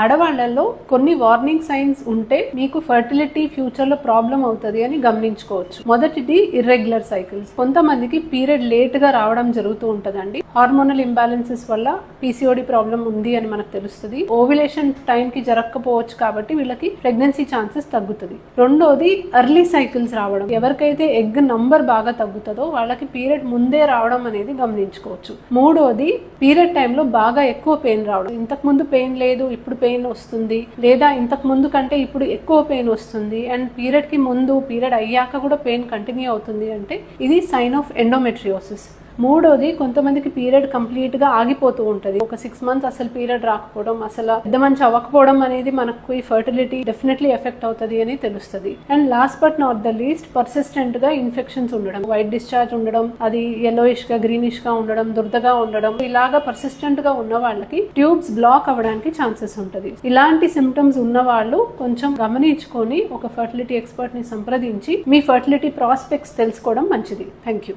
ఆడవాళ్లలో కొన్ని warning signs ఉంటే మీకు ఫర్టిలిటీ ఫ్యూచర్ లో ప్రాబ్లం అవుతుంది అని గమనించుకోవచ్చు. మొదటిది ఇర్రెగ్యులర్ సైకిల్స్. కొంతమందికి పీరియడ్ లేట్ గా రావడం జరుగుతూ ఉంటదండి. హార్మోనల్ ఇంబ్యాలెన్సెస్ వల్ల పీసీఓడి ప్రాబ్లం ఉంది అని మనకు తెలుస్తుంది. ఓవ్యులేషన్ టైం కి జరగకపోవచ్చు కాబట్టి వీళ్ళకి ప్రెగ్నెన్సీ ఛాన్సెస్ తగ్గుతుంది. రెండోది ఎర్లీ సైకిల్స్ రావడం. ఎవరికైతే ఎగ్ నంబర్ బాగా తగ్గుతుందో వాళ్ళకి పీరియడ్ ముందే రావడం అనేది గమనించుకోవచ్చు. మూడోది పీరియడ్ టైంలో బాగా ఎక్కువ పెయిన్ రావడం. ఇంతకు ముందు పెయిన్ లేదు, ఇప్పుడు పెయిన్ వస్తుంది, లేదా ఇంతకు ముందు కంటే ఇప్పుడు ఎక్కువ పెయిన్ వస్తుంది అండ్ పీరియడ్ కి ముందు పీరియడ్ అయ్యాక కూడా పెయిన్ కంటిన్యూ అవుతుంది అంటే ఇది సైన్ ఆఫ్ ఎండోమెట్రియోసిస్. మూడోది కొంతమందికి పీరియడ్ కంప్లీట్ గా ఆగిపోతూ ఉంటది. ఒక 6 months అసలు పీరియడ్ రాకపోవడం, అసలు పెద్ద మంచి అవ్వకపోవడం అనేది మనకు ఈ ఫర్టిలిటీ డెఫినెట్లీ ఎఫెక్ట్ అవుతుంది అని తెలుస్తుంది. And last but not the least persistent గా ఇన్ఫెక్షన్స్ ఉండడం, వైట్ డిశ్చార్జ్ ఉండడం, అది yellowish గా గ్రీనిష్ గా ఉండడం, దురదగా ఉండడం, ఇలాగా పర్సిస్టెంట్ గా ఉన్న వాళ్ళకి ట్యూబ్స్ బ్లాక్ అవ్వడానికి ఛాన్సెస్ ఉంటది. ఇలాంటి సిమ్టమ్స్ ఉన్న వాళ్ళు కొంచెం గమనించుకొని ఒక ఫర్టిలిటీ ఎక్స్పర్ట్ ని సంప్రదించి మీ ఫర్టిలిటీ ప్రాస్పెక్ట్స్ తెలుసుకోవడం మంచిది. Thank you.